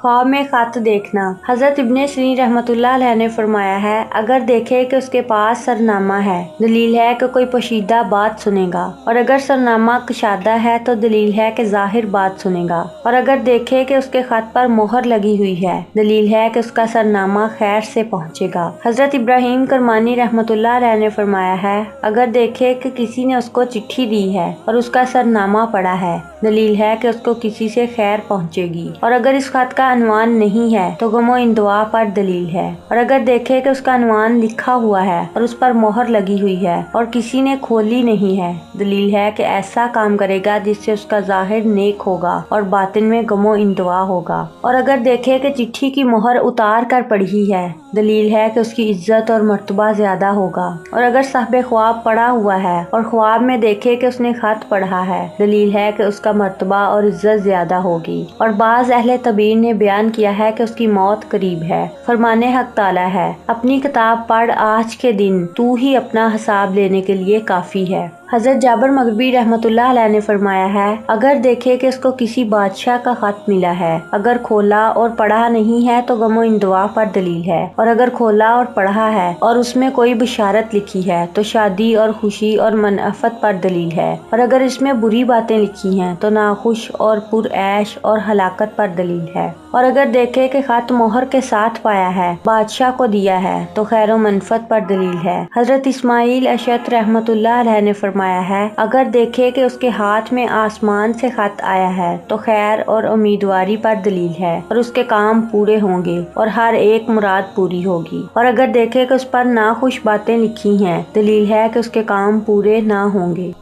ख्वाब में खत देखना। हजरत इब्ने सिरीन रहमतुल्लाह अलैह ने फरमाया है, अगर देखे कि उसके पास सरनामा है, दलील है कि कोई पोशीदा बात सुनेगा, और अगर सरनामा कशादा है तो दलील है कि जाहिर बात सुनेगा, और अगर देखे कि उसके खत पर मोहर लगी हुई है, दलील है कि उसका सरनामा खैर से पहुँचेगा। हजरत इब्राहिम करमानी रहमतुल्लाह अलैह ने फरमाया है, अगर देखे कि किसी ने उसको चिट्ठी दी है और उसका सरनामा पड़ा है, दलील है कि उसको किसी से खैर पहुँचेगी, और अगर इस खत का अनवान नहीं है तो गमो इंदवा पर दलील है, और अगर देखे कि उसका अनवान लिखा हुआ है और उस पर मोहर लगी हुई है और किसी ने खोली नहीं है, दलील है कि ऐसा काम करेगा जिससे उसका जाहिर नेक होगा और बातिन में गमो इंदवा होगा, और अगर देखे कि चिट्ठी की मोहर उतार कर पड़ी है, दलील है कि उसकी इज्जत और मर्तबा ज्यादा होगा, और अगर साहब ख्वाब पड़ा हुआ है और ख्वाब में देखे कि उसने खत पढ़ा है, दलील है कि उसका मर्तबा और इज्जत ज्यादा होगी। और बाज़ अहले तबीर ने बयान किया है कि उसकी मौत करीब है। फरमाने हक ताला है, अपनी किताब पढ़ आज के दिन, तू ही अपना हिसाब लेने के लिए काफी है। हजरत जाबर मगरबी रहमतुल्लाह अलैह ने फरमाया है, अगर देखे कि उसको किसी बादशाह का खत मिला है, अगर खोला और पढ़ा नहीं है तो गमो इंदवा पर दलील है, और अगर खोला और पढ़ा है और उसमें कोई बिशारत लिखी है तो शादी और खुशी और मनफत पर दलील है, और अगर इसमें बुरी बातें लिखी हैं तो नाखुश और पुरऐश और हलाकत पर दलील है, और अगर देखे कि खत मोहर के साथ पाया है, बादशाह को दिया है तो खैर व मनफत पर दलील है। हजरत इस्माइल अशत रहमतुल्लाह अलैह ने फरमाया है, अगर देखे कि उसके हाथ में आसमान से खत आया है तो खैर और उम्मीदवारी पर दलील है, और उसके काम पूरे होंगे और हर एक मुराद पूरी होगी, और अगर देखे कि उस पर नाखुश बातें लिखी हैं, दलील है कि उसके काम पूरे ना होंगे।